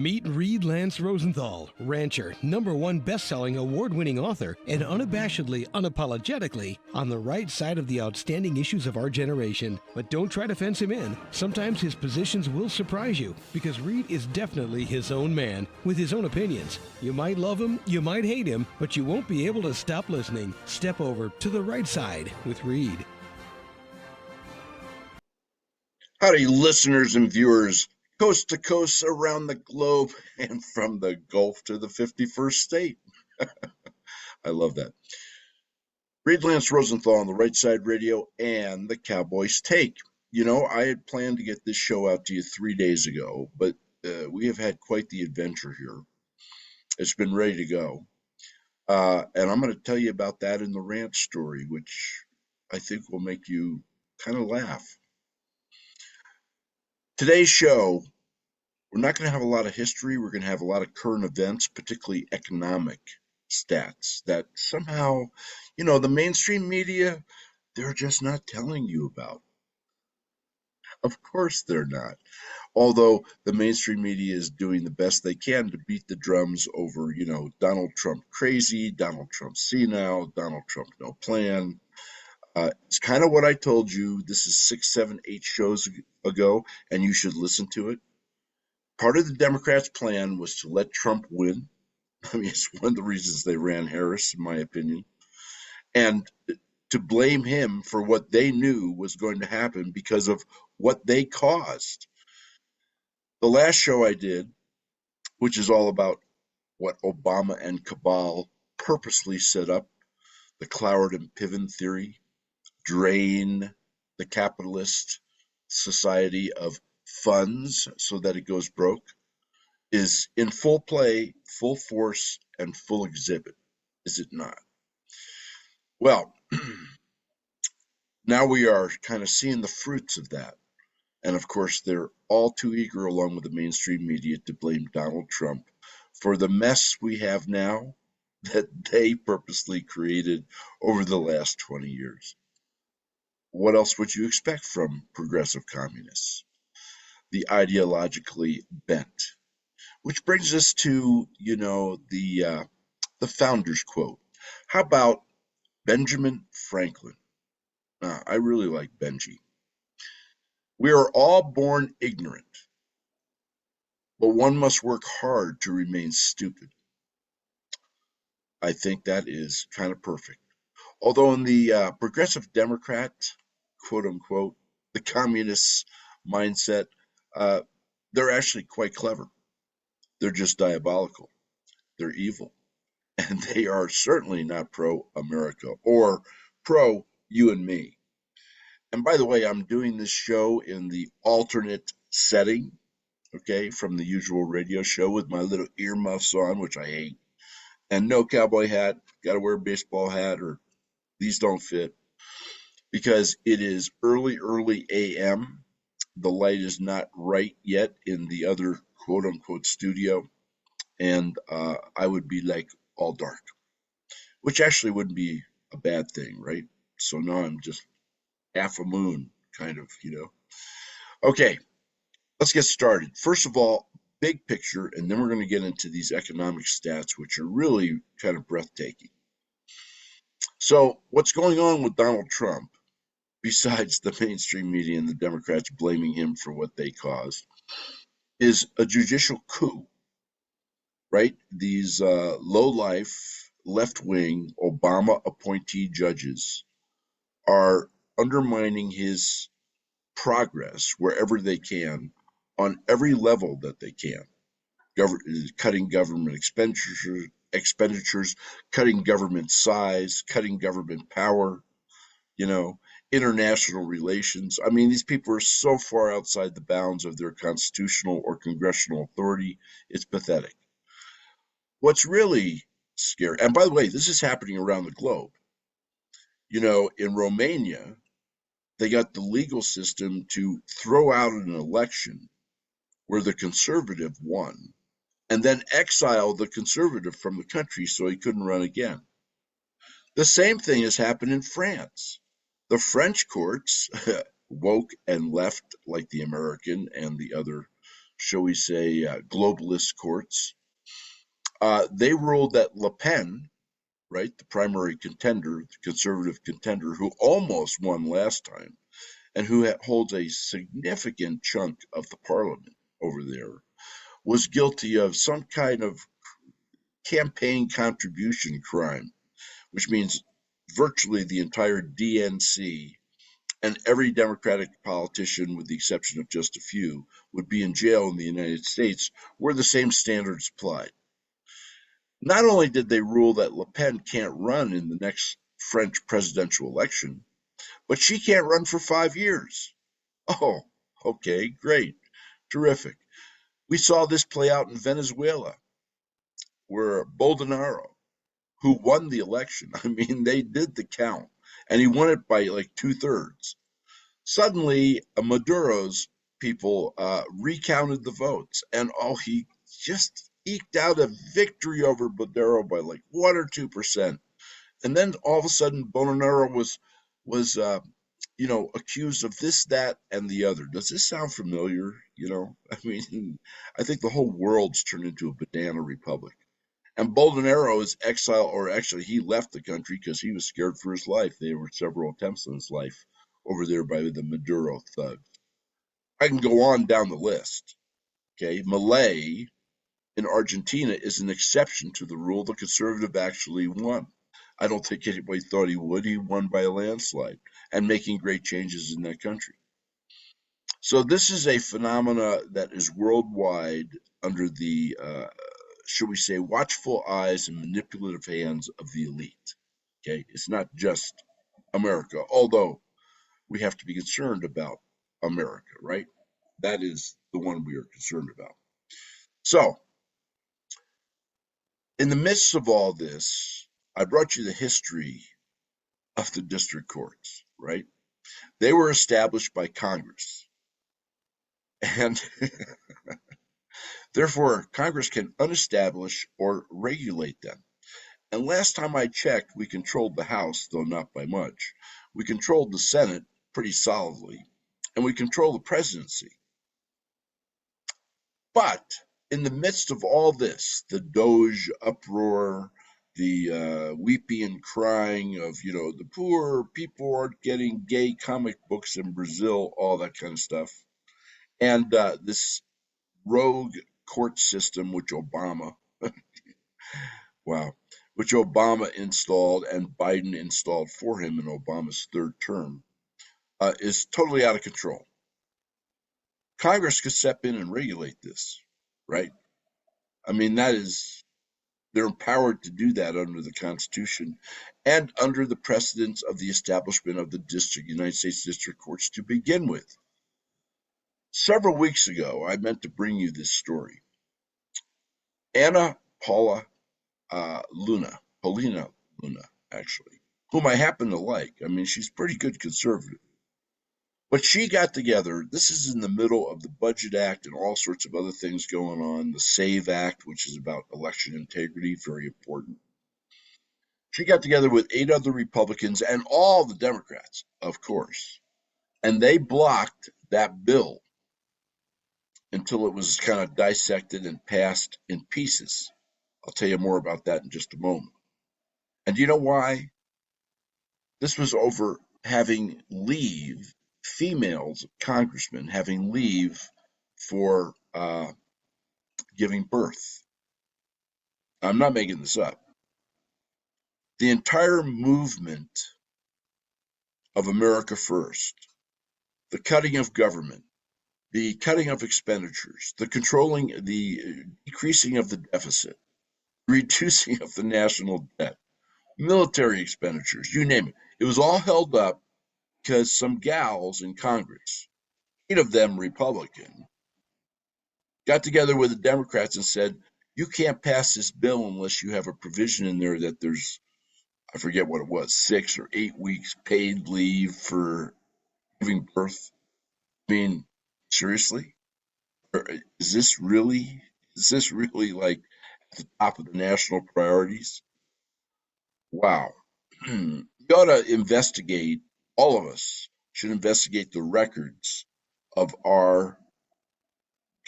Meet Reed Lance Rosenthal, rancher, #1 best-selling award-winning author, and unabashedly, unapologetically on the right side of the outstanding issues of our generation. But don't try to fence him in. Sometimes his positions will surprise you, because Reed is definitely his own man, with his own opinions. You might love him, you might hate him, but you won't be able to stop listening. Step over to the right side with Reed. Howdy, listeners and viewers, coast to coast around the globe and from the Gulf to the 51st state. I love that. Reed Lance Rosenthal on the Right Side Radio and the Cowboys Take. You know, I had planned to get this show out to you 3 days ago, but we have had quite the adventure here. It's been ready to go. And I'm going to tell you about that in the rant story, which I think will make you kind of laugh. Today's show, we're not going to have a lot of history. We're going to have a lot of current events, particularly economic stats that somehow, you know, the mainstream media, they're just not telling you about. Of course they're not. Although the mainstream media is doing the best they can to beat the drums over, you know, Donald Trump crazy, Donald Trump senile, Donald Trump no plan. It's kind of what I told you. This is 6, 7, 8 shows ago, and you should listen to it. Part of the Democrats' plan was to let Trump win. I mean, it's one of the reasons they ran Harris, in my opinion. And to blame him for what they knew was going to happen because of what they caused. The last show I did, which is all about what Obama and cabal purposely set up, the Cloward and Piven theory, drain the capitalist society of funds so that it goes broke, is in full play, full force, and full exhibit, is it not? Well, now we are kind of seeing the fruits of that. And of course, they're all too eager, along with the mainstream media, to blame Donald Trump for the mess we have now that they purposely created over the last 20 years. What else would you expect from progressive communists? The ideologically bent. Which brings us to, you know, the founder's quote. How about Benjamin Franklin? I really like Benji. We are all born ignorant, but one must work hard to remain stupid. I think that is kind of perfect. Although in the progressive Democrat, quote unquote, the communist mindset, they're actually quite clever. They're just diabolical. They're evil. And they are certainly not pro-America or pro-you and me. And by the way, I'm doing this show in the alternate setting, okay, from the usual radio show with my little earmuffs on, which I hate, and no cowboy hat, got to wear a baseball hat, or these don't fit, because it is early a.m. The light is not right yet in the other quote-unquote studio, and I would be like all dark, which actually wouldn't be a bad thing, right? So now I'm just half a moon, kind of, you know. Okay, let's get started. First of all, big picture, and then we're going to get into these economic stats, which are really kind of breathtaking. So what's going on with Donald Trump, besides the mainstream media and the Democrats blaming him for what they caused, is a judicial coup, right? These low-life, left-wing, Obama appointee judges are undermining his progress wherever they can on every level that they can. Cutting government expenditures, cutting government size, cutting government power, you know, international relations. I mean, these people are so far outside the bounds of their constitutional or congressional authority, it's pathetic. What's really scary, and by the way, this is happening around the globe. You know, in Romania, they got the legal system to throw out an election where the conservative won and then exile the conservative from the country so he couldn't run again. The same thing has happened in France. The French courts, woke and left like the American and the other shall we say, globalist courts. They ruled that Le Pen, right, the primary contender, the conservative contender, who almost won last time, and who holds a significant chunk of the parliament over there, was guilty of some kind of campaign contribution crime, which means virtually the entire DNC and every Democratic politician, with the exception of just a few, would be in jail in the United States where the same standards applied. Not only did they rule that Le Pen can't run in the next French presidential election, but she can't run for 5 years. Oh, okay, great, terrific. We saw this play out in Venezuela, where Bolsonaro, who won the election, I mean, they did the count, and he won it by like 2/3. Suddenly, Maduro's people recounted the votes, and he just eked out a victory over Maduro by like 1 or 2%. And then all of a sudden, Bolsonaro was accused of this, that, and the other. Does this sound familiar? I mean, I think the whole world's turned into a banana republic. And Bolsonaro is exile, or actually, he left the country because he was scared for his life. There were several attempts on his life over there by the Maduro thugs. I can go on down the list. Okay, Milei in Argentina is an exception to the rule. The conservative actually won. I don't think anybody thought he would. He won by a landslide and making great changes in that country. So this is a phenomena that is worldwide under the, should we say, watchful eyes and manipulative hands of the elite. Okay, it's not just America, although we have to be concerned about America, right? That is the one we are concerned about. So, in the midst of all this, I brought you the history of the district courts, right? They were established by Congress. And therefore, Congress can unestablish or regulate them. And last time I checked, we controlled the House, though not by much. We controlled the Senate pretty solidly, and we control the presidency. But in the midst of all this, the Doge uproar, the weeping and crying of, the poor people aren't getting gay comic books in Brazil, all that kind of stuff, and this rogue court system, which wow, which Obama installed and Biden installed for him in Obama's third term, is totally out of control. Congress could step in and regulate this, right? I mean, they're empowered to do that under the Constitution and under the precedents of the establishment of the United States District Courts to begin with. Several weeks ago, I meant to bring you this story. Anna Paulina Luna, actually, whom I happen to like. I mean, she's pretty good conservative. But she got together, this is in the middle of the Budget Act and all sorts of other things going on, the SAVE Act, which is about election integrity, very important. She got together with 8 other Republicans and all the Democrats, of course, and they blocked that bill until it was kind of dissected and passed in pieces. I'll tell you more about that in just a moment. And do you know why? This was over having leave, females, congressmen, having leave for giving birth. I'm not making this up. The entire movement of America First, the cutting of government, the cutting of expenditures, the decreasing of the deficit, reducing of the national debt, military expenditures, you name it. It was all held up because some gals in Congress, 8 of them Republican, got together with the Democrats and said, you can't pass this bill unless you have a provision in there that there's, I forget what it was, 6 or 8 weeks paid leave for giving birth. I mean, seriously? Is this really like at the top of the national priorities? Wow. You ought to investigate, all of us should investigate the records of our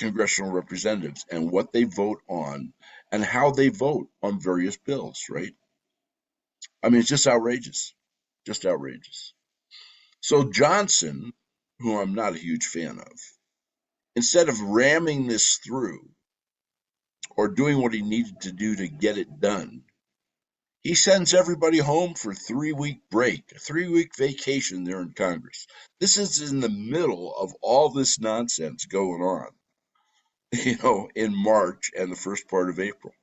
congressional representatives and what they vote on and how they vote on various bills, right? I mean, it's just outrageous. Just outrageous. So Johnson, who I'm not a huge fan of, instead of ramming this through or doing what he needed to do to get it done, he sends everybody home for a 3-week break, a 3-week vacation there in Congress. This is in the middle of all this nonsense going on, in March and the first part of April.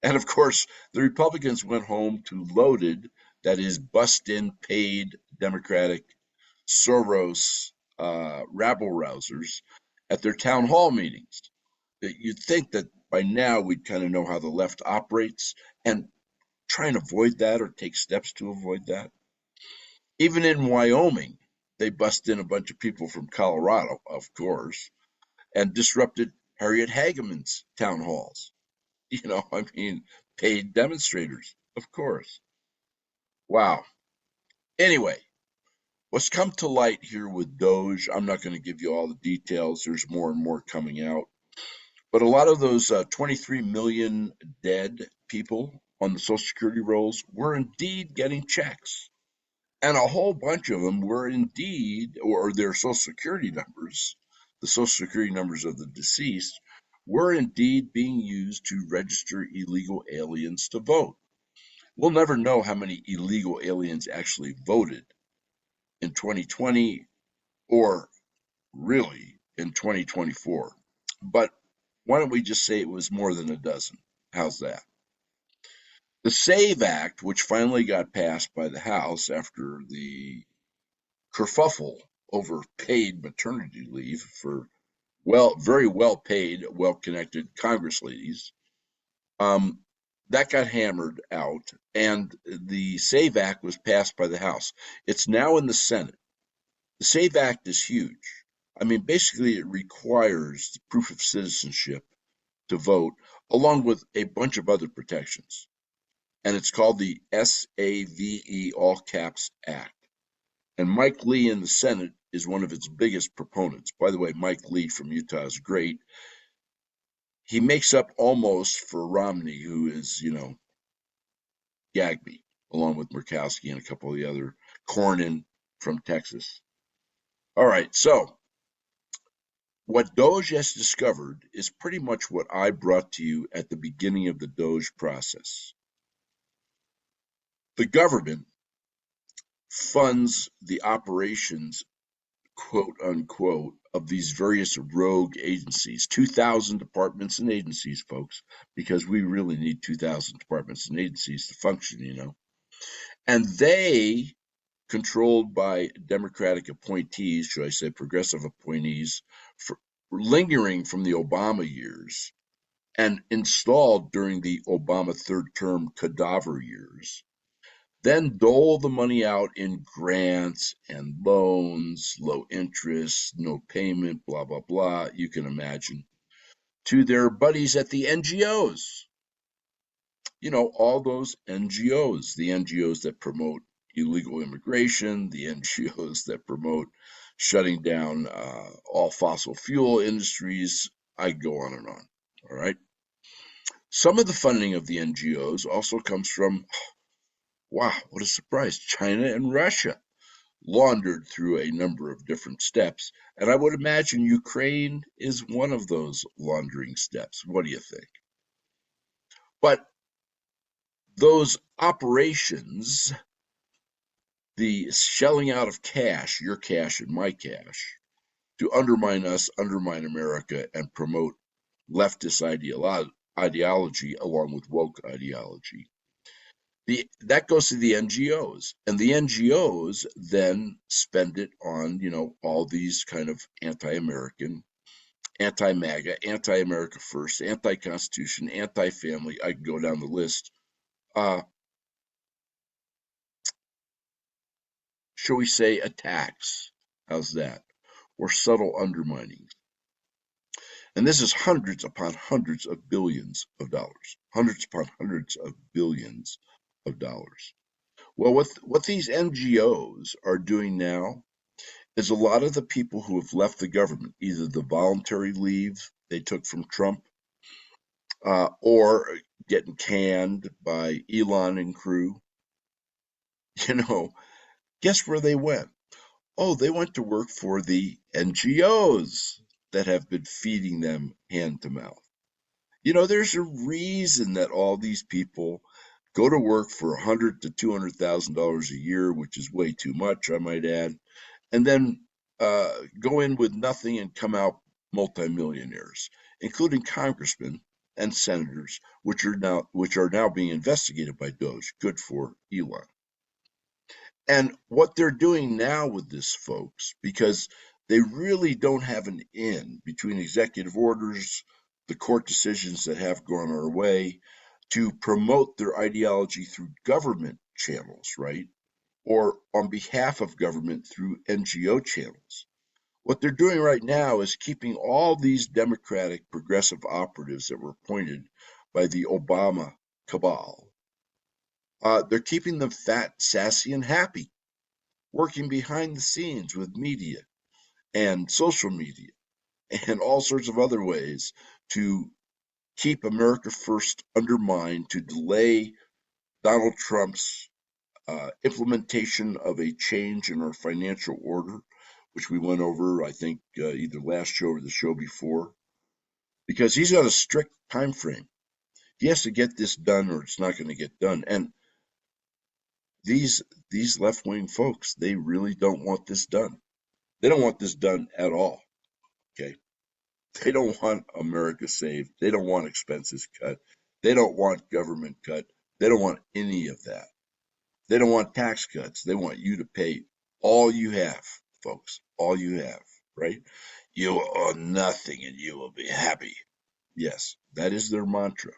And of course, the Republicans went home to loaded, that is, bust in paid Democratic Soros rabble rousers at their town hall meetings. You'd think that by now we'd kind of know how the left operates and try and avoid that or take steps to avoid that. Even in Wyoming, they bust in a bunch of people from Colorado, of course, and disrupted Harriet Hageman's town halls. I mean, paid demonstrators, of course. Wow. Anyway, what's come to light here with Doge, I'm not going to give you all the details. There's more and more coming out. But a lot of those 23 million dead people on the Social Security rolls were indeed getting checks. And a whole bunch of them were indeed, or their Social Security numbers, the Social Security numbers of the deceased, were indeed being used to register illegal aliens to vote. We'll never know how many illegal aliens actually voted in 2020 or really in 2024. But why don't we just say it was more than a dozen? How's that? The SAVE Act, which finally got passed by the House after the kerfuffle over paid maternity leave for very well paid, well connected Congress ladies, that got hammered out, and the SAVE Act was passed by the House. It's now in the Senate. The SAVE Act is huge. I mean, basically, it requires proof of citizenship to vote, along with a bunch of other protections. And it's called the SAVE, all caps, Act. And Mike Lee in the Senate is one of its biggest proponents. By the way, Mike Lee from Utah is great. He makes up almost for Romney, who is, Gagby, along with Murkowski and a couple of the other, Cornyn from Texas. All right, so what Doge has discovered is pretty much what I brought to you at the beginning of the Doge process. The government funds the operations, quote unquote, of these various rogue agencies, 2,000 departments and agencies, folks, because we really need 2,000 departments and agencies to function, And they, controlled by Democratic appointees, should I say progressive appointees, lingering from the Obama years and installed during the Obama third term cadaver years, then dole the money out in grants and loans, low interest, no payment, blah, blah, blah, you can imagine, to their buddies at the NGOs. All those NGOs, the NGOs that promote illegal immigration, the NGOs that promote shutting down all fossil fuel industries. I go on and on. All right. Some of the funding of the NGOs also comes from, wow, what a surprise, China and Russia, laundered through a number of different steps. And I would imagine Ukraine is one of those laundering steps. What do you think? But those operations, the shelling out of cash, your cash and my cash, to undermine us, undermine America, and promote leftist ideology along with woke ideology. That goes to the NGOs, and the NGOs then spend it on, all these kind of anti-American, anti-MAGA, anti-America First, anti-Constitution, anti-family. I can go down the list. Shall we say attacks? How's that? Or subtle undermining. And this is hundreds upon hundreds of billions of dollars. Hundreds upon hundreds of billions of dollars. Well, what these NGOs are doing now is a lot of the people who have left the government, either the voluntary leave they took from Trump, or getting canned by Elon and crew, you know, guess where they went? Oh, they went to work for the NGOs that have been feeding them hand to mouth. There's a reason that all these people go to work for $100,000 to $200,000 a year, which is way too much, I might add, and then go in with nothing and come out multimillionaires, including congressmen and senators, which are now being investigated by Doge. Good for Elon. And what they're doing now with this, folks, because they really don't have an in between executive orders, the court decisions that have gone our way, to promote their ideology through government channels, right? Or on behalf of government through NGO channels. What they're doing right now is keeping all these Democratic progressive operatives that were appointed by the Obama cabal. They're keeping them fat, sassy, and happy, working behind the scenes with media and social media and all sorts of other ways to keep America First undermined, to delay Donald Trump's implementation of a change in our financial order, which we went over, I think, either last show or the show before, because he's got a strict time frame. He has to get this done, or it's not going to get done. And these these left wing folks, they really don't want this done. They don't want this done at all. Okay. They don't want America saved. They don't want expenses cut. They don't want government cut. They don't want any of that. They don't want tax cuts. They want you to pay all you have, folks. All you have, right? You owe nothing and you will be happy. Yes, that is their mantra.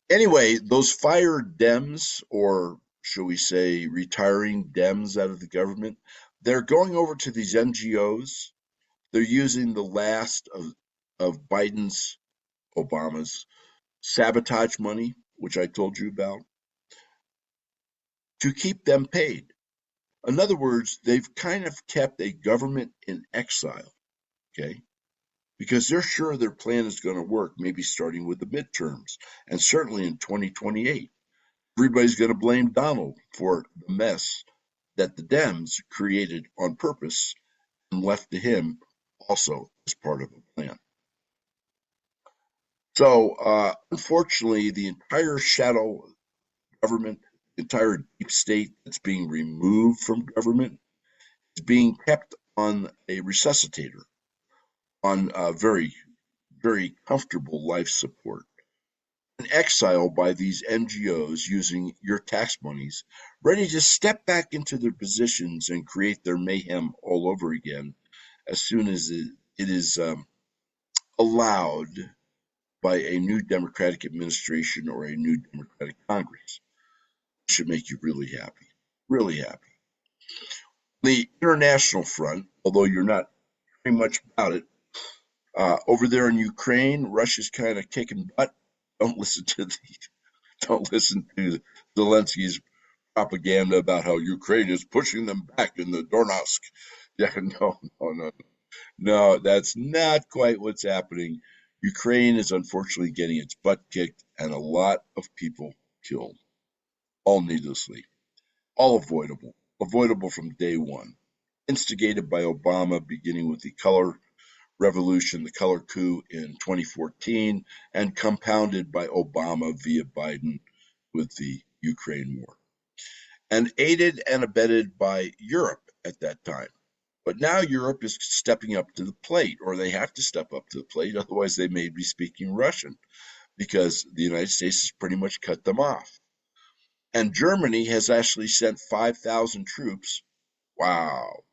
Anyway, those fired Dems, or shall we say retiring Dems out of the government, they're going over to these NGOs. They're using the last of Obama's sabotage money, which I told you about, to keep them paid. In other words, they've kind of kept a government in exile, okay? Because they're sure their plan is going to work, maybe starting with the midterms, and certainly in 2028. Everybody's going to blame Donald for the mess that the Dems created on purpose and left to him also as part of a plan. So, unfortunately, the entire shadow government, the entire deep state that's being removed from government, is being kept on a resuscitator, on a very, very comfortable life support, in exile by these NGOs using your tax monies, ready to step back into their positions and create their mayhem all over again as soon as it is allowed by a new Democratic administration or a new Democratic Congress. It should make you really happy, really happy. The international front, although you're not hearing much about it, over there in Ukraine, Russia's kind of kicking butt. Don't listen to the don't listen to Zelensky's propaganda about how Ukraine is pushing them back in the Donetsk. Yeah, no, that's not quite what's happening. Ukraine is unfortunately getting its butt kicked and a lot of people killed, all needlessly, all avoidable from day one. Instigated by Obama, beginning with the color revolution, the color coup in 2014, and compounded by Obama via Biden with the Ukraine war, and aided and abetted by Europe at that time. But now Europe is stepping up to the plate, or they have to step up to the plate, otherwise they may be speaking Russian, because the United States has pretty much cut them off. And Germany has actually sent 5,000 troops, wow,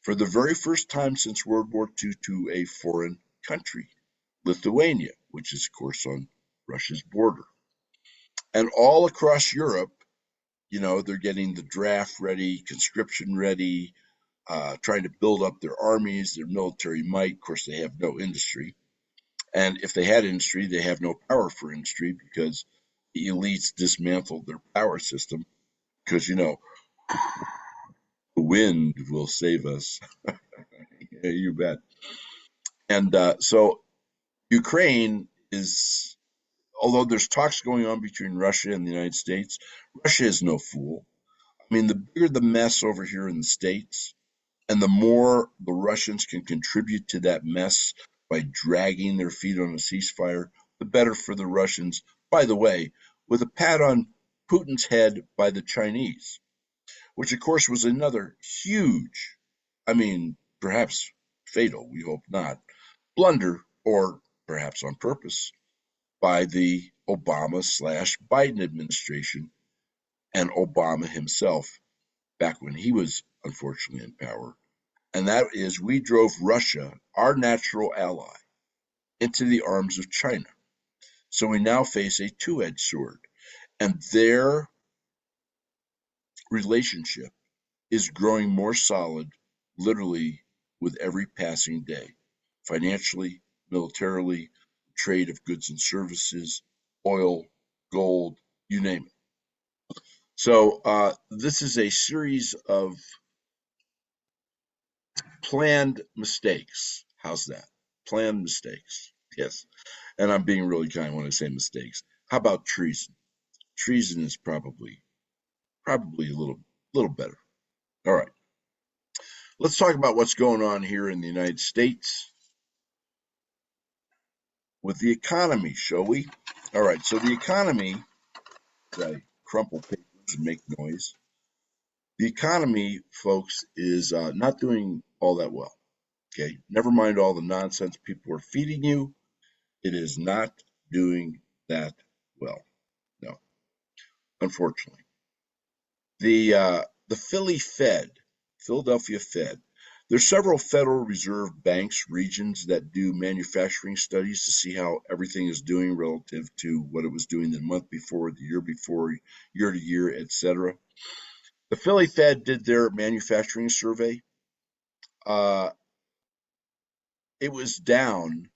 for the very first time since World War II, to a foreign country, Lithuania, which is, of course, on Russia's border. And all across Europe, they're getting the draft ready, conscription ready, trying to build up their armies, their military might. Of course, they have no industry. And if they had industry, they have no power for industry because the elites dismantled their power system. Because, The wind will save us. Yeah, you bet. And so Ukraine is, although there's talks going on between Russia and the United States, Russia is no fool. I mean, the bigger the mess over here in the States, and the more the Russians can contribute to that mess by dragging their feet on a ceasefire, the better for the Russians. By the way, with a pat on Putin's head by the Chinese, which of course was another huge, I mean, perhaps fatal, we hope not, blunder, or perhaps on purpose, by the Obama/Biden administration and Obama himself back when he was unfortunately in power. And that is, we drove Russia, our natural ally, into the arms of China. So we now face a two-edged sword. And their relationship is growing more solid, literally, with every passing day, financially, militarily, trade of goods and services, oil, gold, you name it. So this is a series of planned mistakes. How's that? Planned mistakes. Yes. And I'm being really kind when I say mistakes. How about treason? Treason is probably a little better. All right. Let's talk about what's going on here in the United States with the economy, shall we? All right. So the economy, as I crumple papers and make noise, the economy, folks, is not doing all that well. Okay. Never mind all the nonsense people are feeding you. It is not doing that well. No, unfortunately. The Philadelphia Fed. There's several Federal Reserve banks, regions that do manufacturing studies to see how everything is doing relative to what it was doing the month before, the year before, year to year, etc. The Philly Fed did their manufacturing survey. Uh, it was down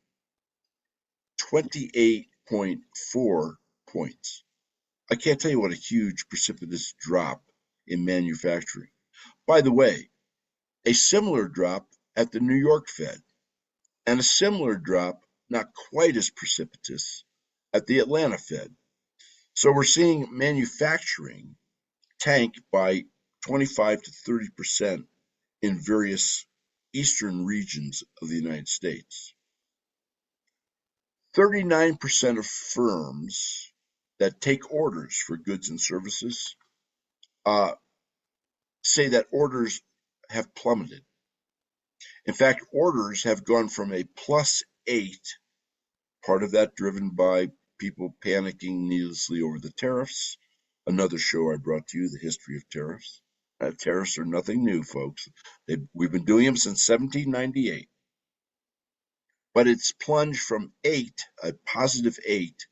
28.4 points. I can't tell you what a huge precipitous drop in manufacturing. By the way, a similar drop at the New York Fed, and a similar drop, not quite as precipitous, at the Atlanta Fed. So we're seeing manufacturing tank by 25 to 30% in various eastern regions of the United States. 39% of firms that take orders for goods and services uh, say that orders have plummeted. In fact, orders have gone from a +8, part of that driven by people panicking needlessly over the tariffs. Another show I brought to you, the history of tariffs. Tariffs are nothing new, folks. We've been doing them since 1798. But it's plunged from 8, a +8,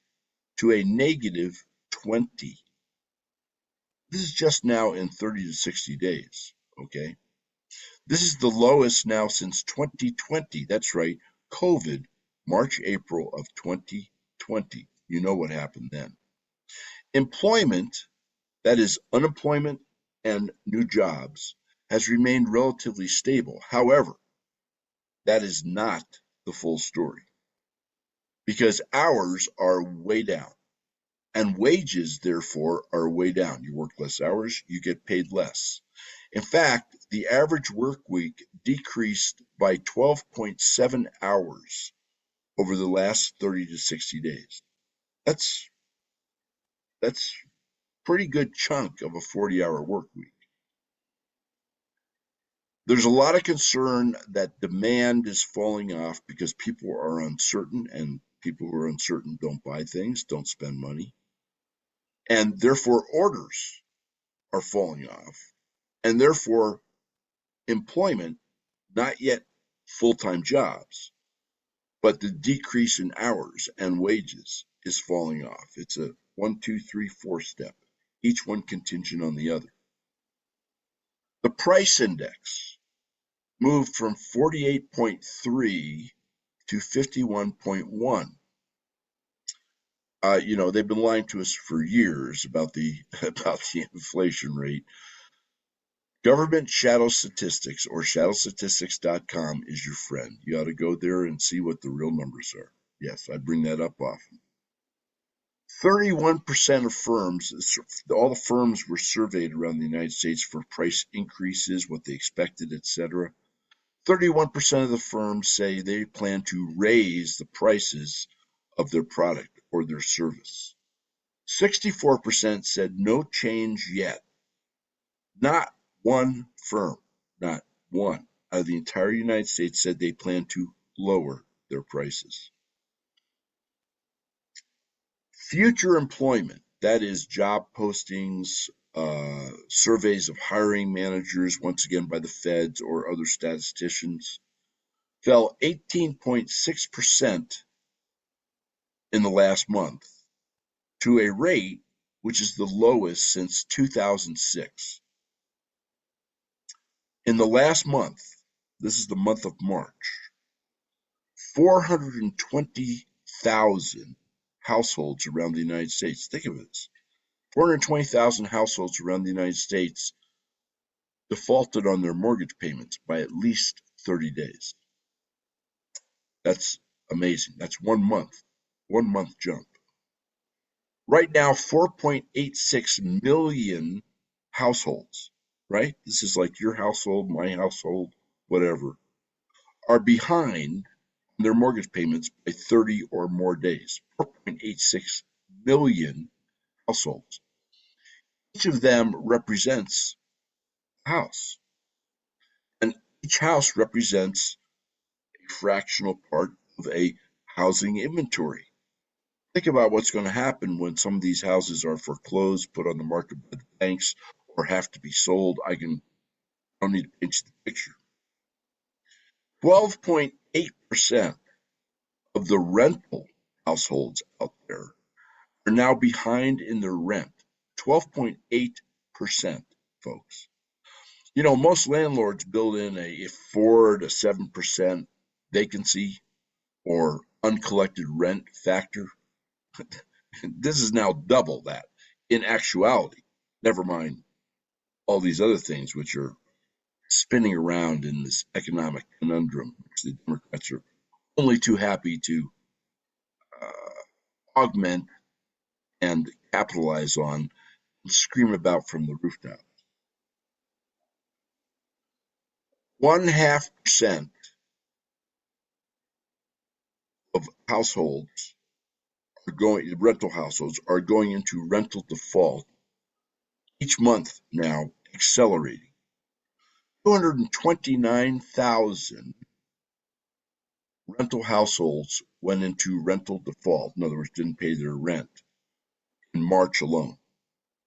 to a -20. This is just now in 30 to 60 days, okay? This is the lowest now since 2020. That's right, COVID, March, April of 2020. You know what happened then. Employment, that is unemployment and new jobs, has remained relatively stable. However, that is not the full story because hours are way down and wages, therefore, are way down. You work less hours, you get paid less. In fact, the average work week decreased by 12.7 hours over the last 30 to 60 days. That's pretty good chunk of a 40-hour work week. There's a lot of concern that demand is falling off because people are uncertain, and people who are uncertain don't buy things, don't spend money, and therefore orders are falling off, and therefore employment, not yet full-time jobs, but the decrease in hours and wages is falling off. It's a 1, 2, 3, 4 step, each one contingent on the other. The price index moved from 48.3 to 51.1. They've been lying to us for years about the inflation rate. Government shadow statistics or shadowstatistics.com is your friend. You ought to go there and see what the real numbers are. Yes, I bring that up often. 31% of firms, all the firms were surveyed around the United States for price increases, what they expected, etc. 31% of the firms say they plan to raise the prices of their product or their service. 64% said no change yet. Not one firm, not one out of the entire United States said they plan to lower their prices. Future employment, that is job postings, surveys of hiring managers, once again by the feds or other statisticians, fell 18.6% in the last month to a rate which is the lowest since 2006. In the last month, this is the month of March, 420,000 households around the United States. Think of this. 420,000 households around the United States defaulted on their mortgage payments by at least 30 days. That's amazing. That's 1 month jump. Right now, 4.86 million households, right? This is like your household, my household, whatever, are behind their mortgage payments by 30 or more days. 4.86 million households. Each of them represents a house. And each house represents a fractional part of a housing inventory. Think about what's going to happen when some of these houses are foreclosed, put on the market by the banks, or have to be sold. I don't need to paint you the picture. 12.8% of the rental households out there are now behind in their rent. 12.8%, folks. You know, most landlords build in a 4 to 7% vacancy or uncollected rent factor. This is now double that in actuality. Never mind all these other things which are spinning around in this economic conundrum, which the Democrats are only too happy to augment and capitalize on and scream about from the rooftop. 0.5% of households rental households are going into rental default each month now, accelerating. 229,000 rental households went into rental default. In other words, didn't pay their rent in March alone.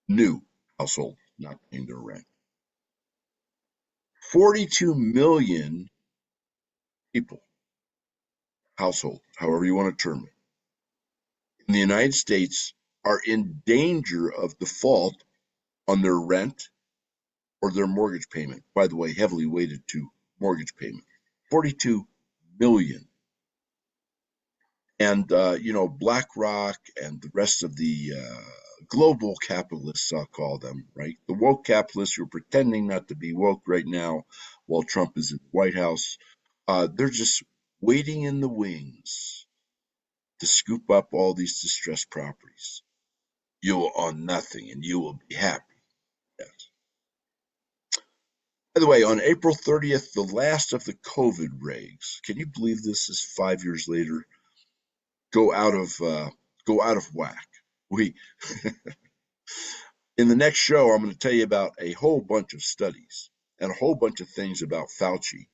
New households not paying their rent. 42 million people, households, however you want to term it, in the United States are in danger of default on their rent or their mortgage payment. By the way, heavily weighted to mortgage payment. 42 million. And, BlackRock and the rest of the global capitalists, I'll call them, right? The woke capitalists who are pretending not to be woke right now while Trump is in the White House, they're just waiting in the wings to scoop up all these distressed properties. You will own nothing and you will be happy. Yes. By the way, on April 30th, the last of the COVID regs, can you believe this is 5 years later, go out of whack. We In the next show, I'm going to tell you about a whole bunch of studies and a whole bunch of things about Fauci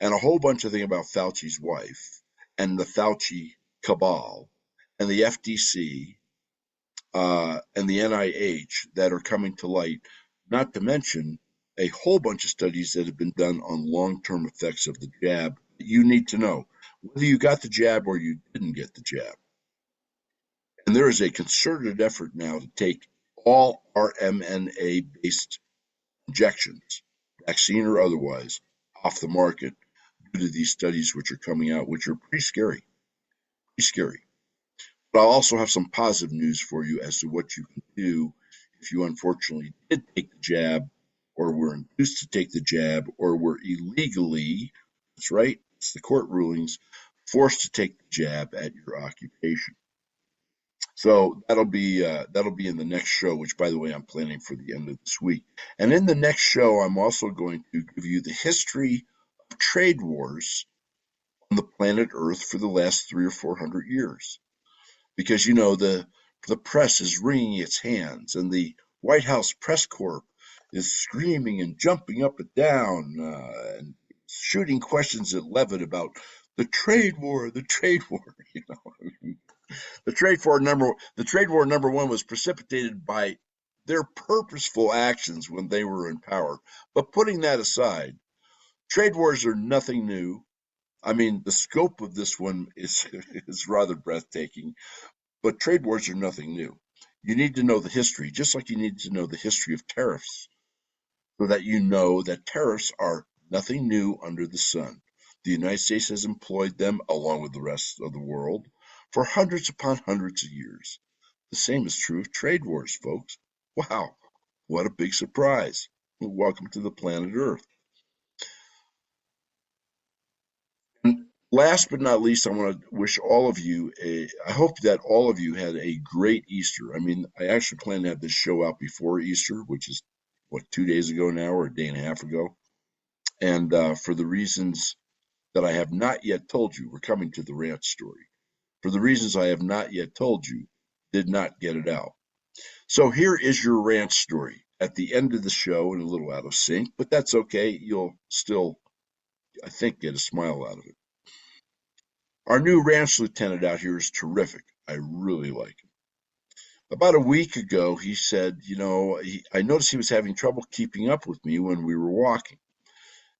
and a whole bunch of things about Fauci's wife and the Fauci cabal and the FTC and the NIH that are coming to light, not to mention a whole bunch of studies that have been done on long-term effects of the jab that you need to know, whether you got the jab or you didn't get the jab. And there is a concerted effort now to take all RMNA-based injections, vaccine or otherwise, off the market due to these studies which are coming out, which are pretty scary. Pretty scary. But I'll also have some positive news for you as to what you can do if you unfortunately did take the jab or were induced to take the jab, or were illegally, that's right, it's the court rulings, forced to take the jab at your occupation. So that'll be in the next show, which by the way I'm planning for the end of this week. And in the next show, I'm also going to give you the history of trade wars on the planet Earth for the last 300 or 400 years, because you know the press is wringing its hands, and the White House press corps is screaming and jumping up and down and shooting questions at Levitt about the trade war, the trade war. You know, the trade war number one was precipitated by their purposeful actions when they were in power. But putting that aside, trade wars are nothing new. I mean, the scope of this one is is rather breathtaking, but trade wars are nothing new. You need to know the history, just like you need to know the history of tariffs, so that you know that tariffs are nothing new under the sun. The United States has employed them, along with the rest of the world, for hundreds upon hundreds of years. The same is true of trade wars, folks. Wow, what a big surprise. Welcome to the planet Earth. And last but not least, I want to wish all of you I hope that all of you had a great Easter. I mean, I actually plan to have this show out before Easter, which is what, 2 days ago now, or a day and a half ago. And for the reasons that I have not yet told you, we're coming to the ranch story. For the reasons I have not yet told you, did not get it out. So here is your ranch story. At the end of the show, and a little out of sync, but that's okay. You'll still, I think, get a smile out of it. Our new ranch lieutenant out here is terrific. I really like him. About a week ago, he said, you know, I noticed he was having trouble keeping up with me when we were walking.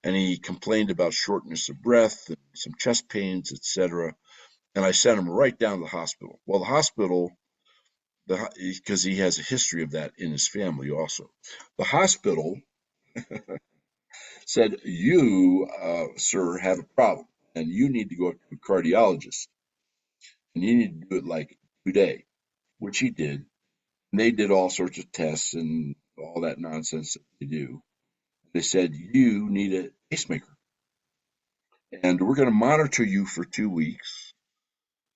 And he complained about shortness of breath and some chest pains, etc. And I sent him right down to the hospital. Well, the hospital, because he has a history of that in his family also. The hospital said, you, sir, have a problem, and you need to go to a cardiologist, and you need to do it like today, which he did. And they did all sorts of tests and all that nonsense that they do. They said, you need a pacemaker, and we're going to monitor you for 2 weeks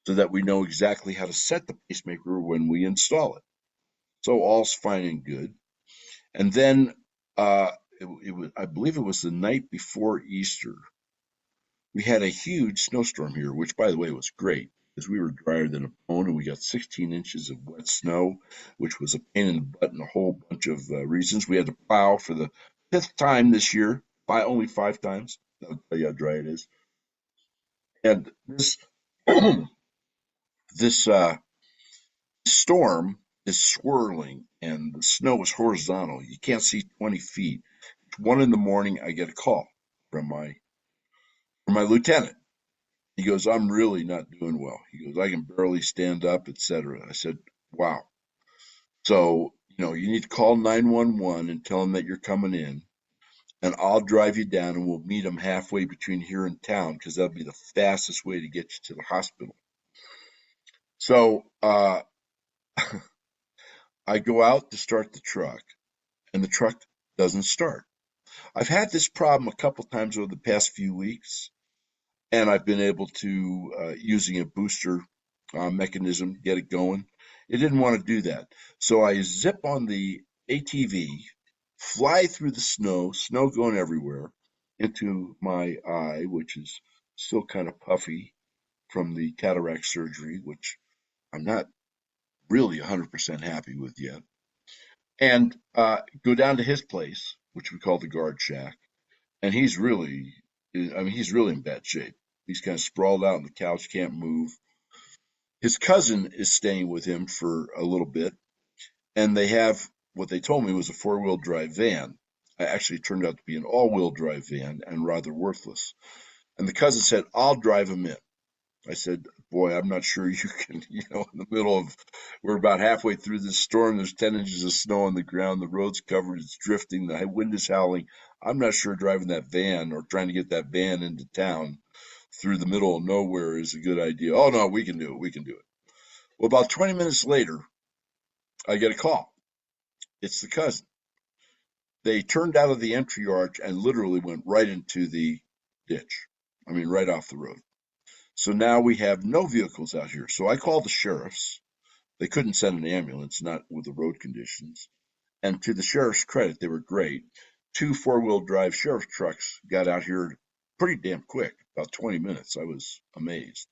so that we know exactly how to set the pacemaker when we install it. So all's fine and good. And then it was, I believe it was the night before Easter, we had a huge snowstorm here, which by the way was great because we were drier than a bone and we got 16 inches of wet snow, which was a pain in the butt and a whole bunch of reasons. We had to plow for the fifth time this year, by only 5 times. That'll tell you how dry it is. And this this storm is swirling and the snow is horizontal. You can't see 20 feet. It's 1 in the morning. I get a call from my lieutenant. He goes, I'm really not doing well. He goes, I can barely stand up, etc. I said, wow. So, you know, you need to call 911 and tell them that you're coming in, and I'll drive you down and we'll meet them halfway between here and town because that'll be the fastest way to get you to the hospital. So I go out to start the truck, and the truck doesn't start. I've had this problem a couple times over the past few weeks, and I've been able to, using a booster mechanism, get it going. It didn't want to do that. So I zip on the ATV, fly through the snow going everywhere, into my eye, which is still kind of puffy from the cataract surgery, which I'm not really 100% happy with yet, and go down to his place, which we call the guard shack. And he's really, I mean, he's really in bad shape. He's kind of sprawled out on the couch, can't move. His cousin is staying with him for a little bit, and they have what they told me was a four-wheel drive van. Actually, it turned out to be an all-wheel drive van and rather worthless. And the cousin said, I'll drive him in. I said, boy, I'm not sure you can, you know, in the middle of, we're about halfway through this storm. There's 10 inches of snow on the ground. The road's covered. It's drifting. The wind is howling. I'm not sure driving that van or trying to get that van into town through the middle of nowhere is a good idea. Oh, no, we can do it. We can do it. Well, about 20 minutes later, I get a call. It's the cousin. They turned out of the entry arch and literally went right into the ditch. I mean, right off the road. So now we have no vehicles out here. So I called the sheriffs. They couldn't send an ambulance, not with the road conditions. And to the sheriff's credit, they were great. 2 4-wheel drive sheriff's trucks got out here pretty damn quick, about 20 minutes. I was amazed.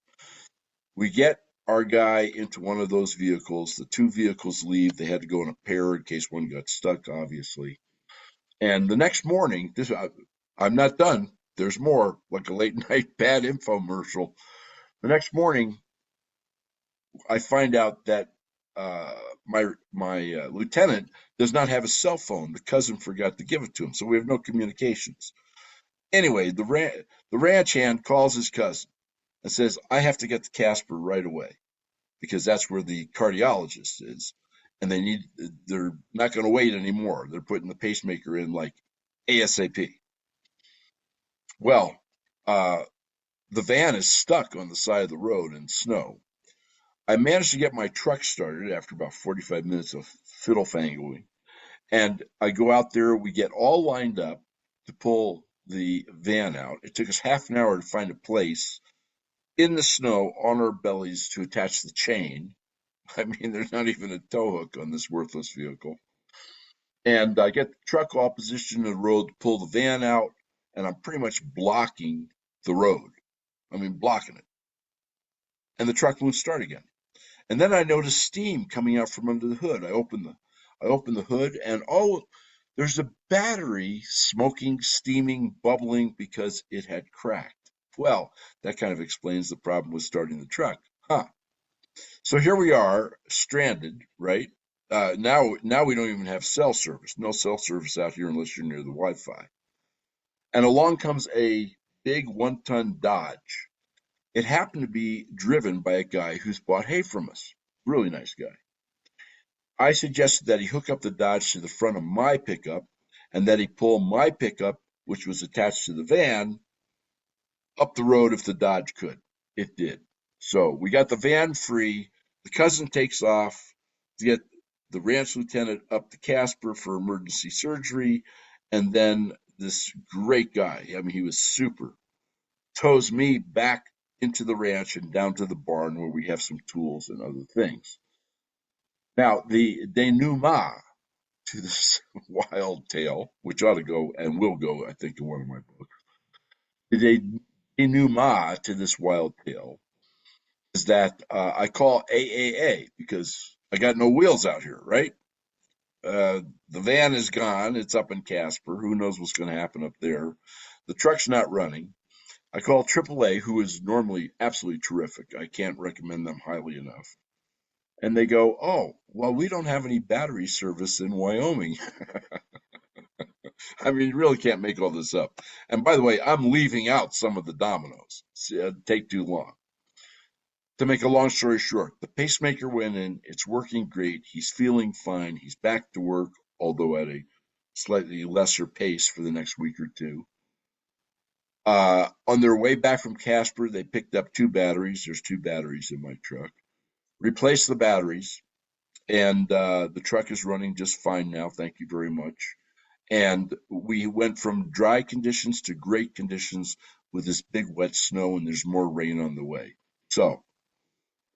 We get our guy into one of those vehicles. The 2 vehicles leave. They had to go in a pair in case one got stuck, obviously. And the next morning, I'm not done. There's more, like a late night bad infomercial. The next morning, I find out that my lieutenant does not have a cell phone. The cousin forgot to give it to him, so we have no communications. Anyway, the ranch hand calls his cousin and says, "I have to get to Casper right away because that's where the cardiologist is, and they're not going to wait anymore. They're putting the pacemaker in like ASAP." Well, the van is stuck on the side of the road in snow. I managed to get my truck started after about 45 minutes of fiddle-fangling, and I go out there. We get all lined up to pull the van out. It took us half an hour to find a place in the snow on our bellies to attach the chain. I mean, there's not even a tow hook on this worthless vehicle. And I get the truck all positioned in the road to pull the van out, and I'm pretty much blocking the road. I mean, blocking it. And the truck won't start again. And then I noticed steam coming out from under the hood. I open the hood, and there's a battery smoking, steaming, bubbling because it had cracked. Well, that kind of explains the problem with starting the truck. Huh. So here we are, stranded, right? Now we don't even have cell service. No cell service out here unless you're near the Wi-Fi. And along comes a big 1-ton Dodge. It happened to be driven by a guy who's bought hay from us. Really nice guy. I suggested that he hook up the Dodge to the front of my pickup and that he pull my pickup, which was attached to the van, up the road if the Dodge could. It did. So we got the van free. The cousin takes off to get the ranch lieutenant up to Casper for emergency surgery. And then this great guy, I mean, he was super, tows me back into the ranch and down to the barn where we have some tools and other things. Now, the denouement to this wild tale, which ought to go and will go, I think, in one of my books, the denouement to this wild tale is that I call AAA because I got no wheels out here, right? The van is gone. It's up in Casper. Who knows what's going to happen up there? The truck's not running. I call AAA, who is normally absolutely terrific. I can't recommend them highly enough. And they go, "Oh, well, we don't have any battery service in Wyoming." I mean, you really can't make all this up. And by the way, I'm leaving out some of the dominoes. It'd take too long. To make a long story short, the pacemaker went in. It's working great. He's feeling fine. He's back to work, although at a slightly lesser pace for the next week or two. On their way back from Casper, they picked up 2 batteries. There's 2 batteries in my truck. Replaced the batteries, and the truck is running just fine now. Thank you very much. And we went from dry conditions to great conditions with this big wet snow, and there's more rain on the way. So,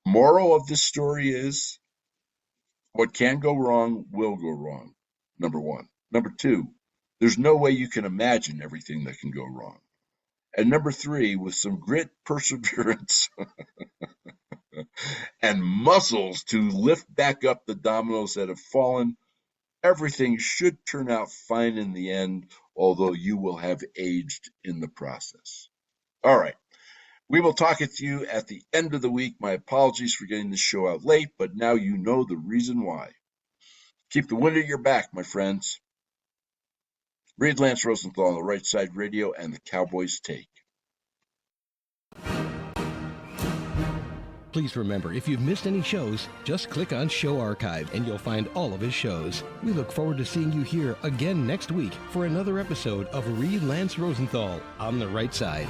moral of this story is what can go wrong will go wrong, number 1. Number 2, there's no way you can imagine everything that can go wrong. And number 3, with some grit, perseverance, and muscles to lift back up the dominoes that have fallen, everything should turn out fine in the end, although you will have aged in the process. All right. We will talk with you at the end of the week. My apologies for getting this show out late, but now you know the reason why. Keep the wind at your back, my friends. Read Lance Rosenthal on the Right Side Radio and the Cowboys Take. Please remember, if you've missed any shows, just click on Show Archive and you'll find all of his shows. We look forward to seeing you here again next week for another episode of Read Lance Rosenthal on the Right Side.